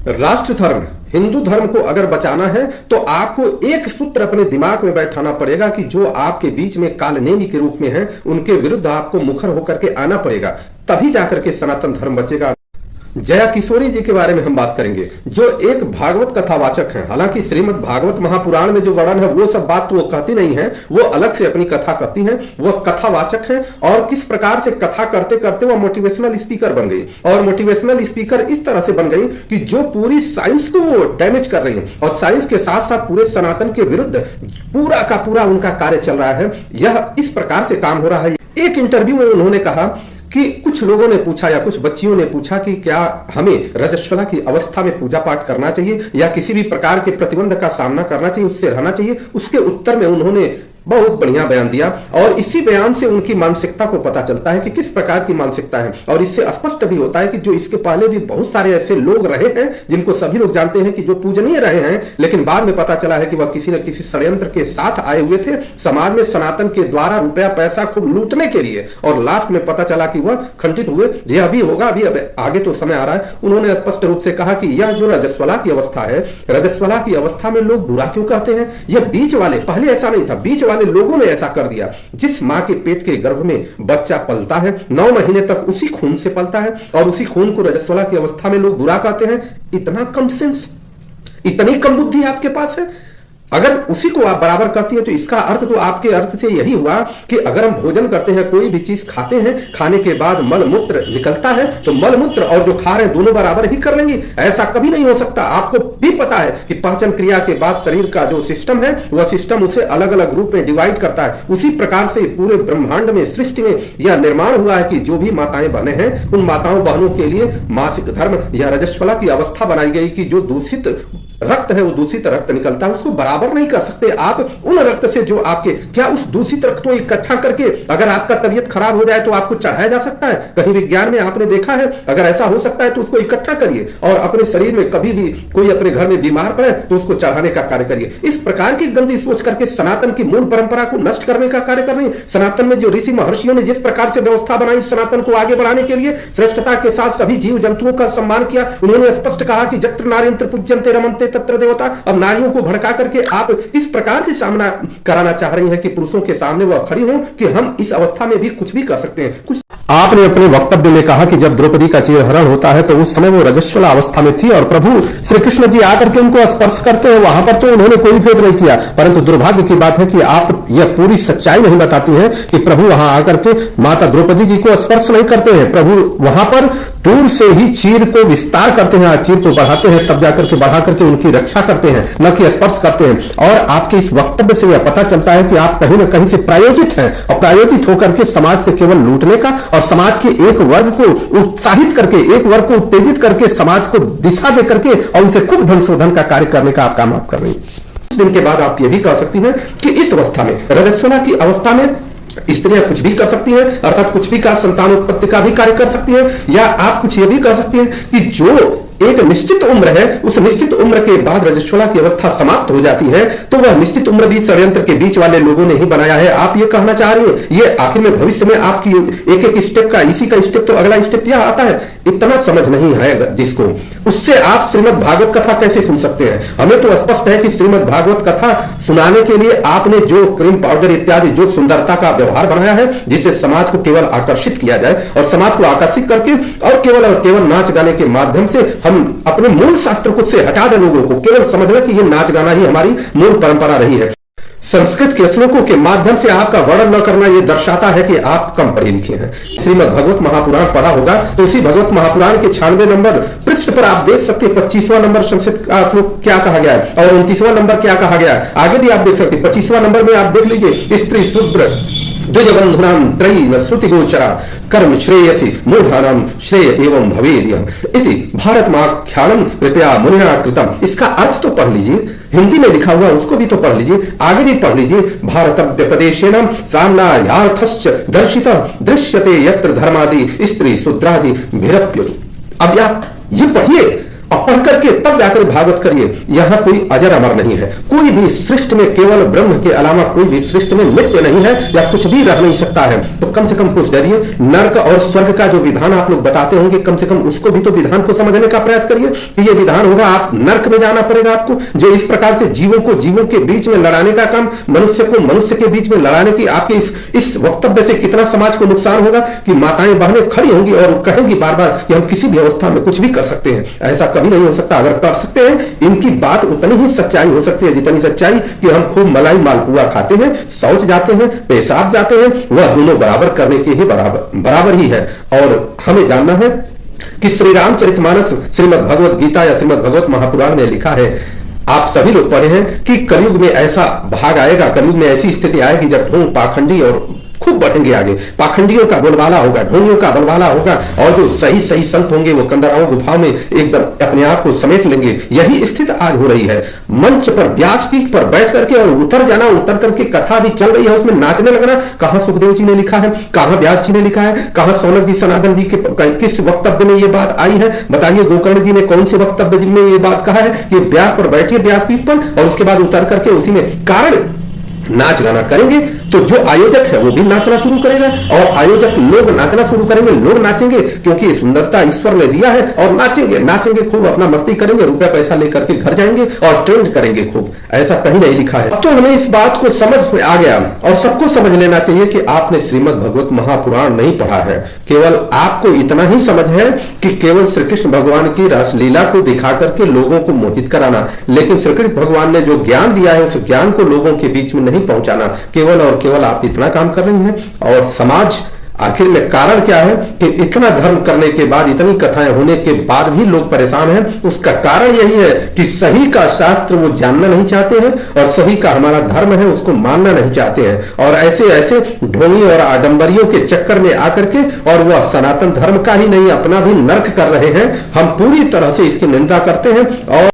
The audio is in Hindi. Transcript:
राष्ट्र धर्म हिंदू धर्म को अगर बचाना है तो आपको एक सूत्र अपने दिमाग में बैठाना पड़ेगा कि जो आपके बीच में कालनेमी के रूप में है उनके विरुद्ध आपको मुखर होकर के आना पड़ेगा, तभी जाकर के सनातन धर्म बचेगा। जया किशोरी जी के बारे में हम बात करेंगे, जो एक भागवत कथावाचक हैं। हालांकि श्रीमद् भागवत महापुराण में जो वर्णन है वो सब बात तो वो कहती नहीं है, वो अलग से अपनी कथा कहती हैं। वो कथावाचक हैं और किस प्रकार से कथा करते करते वो मोटिवेशनल स्पीकर बन गई। और मोटिवेशनल स्पीकर इस तरह से बन गई कि जो पूरी साइंस को वो डैमेज कर रही है और साइंस के साथ साथ पूरे सनातन के विरुद्ध पूरा का पूरा उनका कार्य चल रहा है। यह इस प्रकार से काम हो रहा है। एक इंटरव्यू में उन्होंने कहा कि कुछ लोगों ने पूछा या कुछ बच्चियों ने पूछा कि क्या हमें रजस्वला की अवस्था में पूजा पाठ करना चाहिए या किसी भी प्रकार के प्रतिबंध का सामना करना चाहिए, उससे रहना चाहिए। उसके उत्तर में उन्होंने बहुत बढ़िया बयान दिया और इसी बयान से उनकी मानसिकता को पता चलता है कि किस प्रकार की मानसिकता है। और इससे स्पष्ट भी होता है कि जो इसके पहले भी बहुत सारे ऐसे लोग रहे हैं जिनको सभी लोग जानते हैं कि जो पूजनीय रहे हैं, लेकिन बाद में पता चला है कि वह किसी न किसी षड्यंत्र के साथ आए हुए थे समाज में सनातन के द्वारा रुपया पैसा खूब लूटने के लिए, और लास्ट में पता चला कि वह खंडित हुए। यह भी होगा, अभी आगे तो समय आ रहा है। उन्होंने स्पष्ट रूप से कहा कि यह जो रजस्वला की अवस्था है, रजस्वला की अवस्था में लोग बुरा क्यों कहते हैं? यह बीच वाले, पहले ऐसा नहीं था, बीच वाले लोगों ने ऐसा कर दिया। जिस मां के पेट के गर्भ में बच्चा पलता है 9 महीने तक उसी खून से पलता है और उसी खून को रजस्वला की अवस्था में लोग बुरा कहते हैं। इतना कम सेंस, इतनी कम बुद्धि आपके पास है? अगर उसी को आप बराबर करती है तो इसका अर्थ तो आपके अर्थ से यही हुआ कि अगर हम भोजन करते हैं, कोई भी चीज खाते हैं, खाने के बाद मल मूत्र निकलता है तो मल मूत्र और जो खा रहे हैं दोनों बराबर ही कर लेंगे। ऐसा कभी नहीं हो सकता। आपको भी पता है कि पाचन क्रिया के बाद शरीर का जो सिस्टम है वह सिस्टम उसे अलग अलग रूप में डिवाइड करता है। उसी प्रकार से पूरे ब्रह्मांड में, सृष्टि में यह निर्माण हुआ है कि जो भी माताएं बने हैं उन माताओं बहनों के लिए मासिक धर्म या रजस्वला की अवस्था बनाई गई कि जो दूषित रक्त है, वो दूषित रक्त निकलता है, उसको बराबर नहीं कर सकते आप उन रक्त से जो आपके, क्या उस दूषित रक्त को इकट्ठा करके अगर आपका तबीयत खराब हो जाए तो आपको चढ़ाया जा सकता है? कहीं विज्ञान में आपने देखा है? अगर ऐसा हो सकता है तो उसको इकट्ठा करिए और अपने शरीर में कभी भी कोई अपने घर में बीमार पड़े तो उसको चढ़ाने का कार्य करिए। इस प्रकार की गंदी सोच करके सनातन की मूल परंपरा को नष्ट करने का कार्य कर रही है। सनातन में जो ऋषि महर्षियों ने जिस प्रकार से व्यवस्था बनाई सनातन को आगे बढ़ाने के लिए, श्रेष्ठता के साथ सभी जीव जंतुओं का सम्मान किया। उन्होंने स्पष्ट कहा कि जत्र नार्यंत्र पूज्यन्ते रमन्ते तत्र देवता। अब नारियों को भड़का करके आप इस प्रकार से सामना कराना चाह रही हैं कि पुरुषों के सामने वह खड़ी हों कि हम इस अवस्था में भी कुछ भी कर सकते हैं। कुछ आपने अपने वक्तव्य में कहा कि जब द्रौपदी का चीरहरण होता है तो उस समय वो रजस्वला अवस्था में थी और प्रभु श्री कृष्ण जी आकर के उनको स्पर्श करते हैं। वहां पर तो उन्होंने कोई भेद नहीं किया, परंतु दुर्भाग्य की बात है कि आप यह पूरी सच्चाई नहीं बताती हैं कि प्रभु वहां आकर के माता द्रौपदी जी को स्पर्श नहीं करते हैं। प्रभु वहां पर दूर से ही चीर को विस्तार करते हैं, चीर को बढ़ाते हैं, तब जाकर के बढ़ा करके उनकी रक्षा करते हैं, न कि स्पर्श करते हैं। और आपके इस वक्तव्य से यह पता चलता है कि आप कहीं न कहीं से प्रायोजित हैं और प्रायोजित होकर के समाज से केवल लूटने का और समाज के एक वर्ग को उत्साहित करके, एक वर्ग को उत्तेजित करके समाज को दिशा दे करके और उनसे खूब धन शोधन का कार्य करने का आप काम आप कर रही हैं। कुछ दिन के बाद आप ये भी कह सकती हैं कि इस अवस्था में, रजस्वला की अवस्था में स्त्रियां कुछ भी कर सकती हैं, अर्थात कुछ भी का संतान उत्पत्ति का भी कार्य कर सकती है। या आप कुछ ये भी कर सकती हैं कि जो एक निश्चित उम्र है, उस निश्चित उम्र के बाद रजस्वला की अवस्था समाप्त हो जाती है तो वह निश्चित उम्र भी षड्यंत्र के बीच वाले लोगों ने ही बनाया है। आप ये कहना चाह रही हैं? ये आखिर में भविष्य में आपकी एक एक स्टेप का, इसी का स्टेप तो अगला स्टेप यह आता है। इतना समझ नहीं है जिसको, उससे आप श्रीमद् भागवत कथा कैसे सुन सकते हैं? हमें तो स्पष्ट है कि श्रीमद् भागवत कथा सुनाने के लिए आपने जो क्रीम पाउडर इत्यादि जो सुंदरता का व्यवहार बनाया है, जिससे समाज को केवल आकर्षित किया जाए और समाज को आकर्षित करके और केवल नाच गाने के माध्यम से हम अपने मूल शास्त्र को से हटा दे, लोगों को केवल समझ लें कि ये नाच गाना ही हमारी मूल परंपरा रही है। संस्कृत के श्लोकों के माध्यम से आपका वर्णन न करना यह दर्शाता है कि आप कम पढ़े लिखे हैं। श्रीमद् भगवत महापुराण पढ़ा होगा तो इसी भगवत महापुराण के 96 नंबर पृष्ठ पर आप देख सकते हैं 25वां नंबर संस्कृत का श्लोक क्या कहा गया है और 29वां नंबर क्या कहा गया है। आगे भी आप देख सकते हैं 25वां नंबर में आप देख लीजिए, स्त्री शूद्र द्विजबंधुनां त्रयी श्रुति गोचरा कर्म श्रेयसी मूढ़ानां श्रेय एवं भवेदियम इति भारतमाख्यानम कृपया मुनिना कृतम। इसका अर्थ तो पढ़ लीजिए, हिंदी में लिखा हुआ उसको भी तो पढ़ लीजिए, आगे भी पढ़ लीजिए। भारतव्यपदेशेन सामनायार्थश्च दर्शितः दृश्यते यत्र धर्मादि स्त्री शूद्रादि भिरप्युत। अब आप ये पढ़िए और पढ़ करके तब तब जाकर भागवत करिए। यहाँ कोई अजर अमर नहीं है, कोई भी सृष्टि में केवल ब्रह्म के अलावा कोई भी सृष्टि में नित्य नहीं है या कुछ भी रह नहीं सकता है। तो कम से कम कुछ डरिए। नर्क और स्वर्ग का जो विधान आप लोग बताते होंगे, कम से कम उसको भी तो विधान को समझने का प्रयास करिए कि ये विधान होगा, आप नर्क में जाना पड़ेगा आपको। जो इस प्रकार से जीवों को जीवों के बीच में लड़ाने का काम, मनुष्य को मनुष्य के बीच में लड़ाने की आपके इस वक्तव्य से कितना समाज को नुकसान होगा कि माताएं बहनें खड़ी होंगी और कहेंगी बार बार कि हम किसी भी अवस्था में कुछ भी कर सकते हैं। ऐसा कभी नहीं हो सकता। अगर कर सकते हैं, इनकी बात उतनी ही सच्चाई हो सकती है जितनी सच्चाई कि हम खूब मलाई मालपुआ खाते हैं, शौच जाते हैं, पेशाब जाते हैं, वह दोनों बराबर करने के ही बराबर ही है। और हमें जानना है कि श्री रामचरितमानस, श्रीमद् भगवत गीता या श्रीमद् भगवत महापुराण में लिखा है, आप सभी लोग पढ़े हैं कि कलयुग में ऐसा भाग आएगा, कलयुग में ऐसी स्थिति आएगी जब ढोंग पाखंडी और खूब बढ़ेंगे आगे। पाखंडियों का बोलबाला होगा, ढोंगियों का बोलबाला होगा, और जो सही सही संत होंगे वो कंदराओं गुफाओं में एकदम अपने आप को समेट लेंगे। यही स्थिति आज हो रही है। मंच पर, व्यासपीठ पर बैठ करके और उतर जाना, उतर करके कथा भी चल रही है, उसमें नाचने लगना। कहां सुखदेव जी ने लिखा है, कहां व्यास जी ने लिखा है, कहां सौनक जी, सनातन जी के किस वक्तव्य में ये बात आई है? बताइए, गोकर्ण जी ने कौन से वक्तव्य में ये बात कहा है कि व्यास पर बैठिए, व्यासपीठ पर, और उसके बाद उतर करके उसी में कारण नाच गाना करेंगे। तो जो आयोजक है वो भी नाचना शुरू करेगा और आयोजक लोग नाचना शुरू करेंगे, लोग नाचेंगे क्योंकि सुंदरता ईश्वर ने दिया है, और नाचेंगे नाचेंगे खूब, अपना मस्ती करेंगे, रुपया पैसा लेकर के घर जाएंगे और ट्रेंड करेंगे खूब। ऐसा कहीं नहीं लिखा है। अब तो हमें इस बात को समझ में आ गया और सबको समझ लेना चाहिए कि आपने श्रीमद् भगवत महापुराण नहीं पढ़ा है। केवल आपको इतना ही समझ है कि केवल श्री कृष्ण भगवान की रासलीला को दिखा करके लोगों को मोहित कराना, लेकिन श्री कृष्ण भगवान ने जो ज्ञान दिया है उस ज्ञान को लोगों के बीच में नहीं पहुंचाना। केवल और केवल आप इतना काम कर रही हैं। और समाज आखिर में कारण क्या है कि इतना धर्म करने के बाद, इतनी कथाएं होने के बाद भी लोग परेशान हैं? उसका कारण यही है कि सही का शास्त्र वो जानना नहीं चाहते हैं और सही का हमारा धर्म है उसको मानना नहीं चाहते हैं। और ऐसे ऐसे ढोंगी और आडंबरियों के चक्कर में आकर के, और वह सनातन धर्म का ही नहीं अपना भी नर्क कर रहे हैं। हम पूरी तरह से इसकी निंदा करते हैं और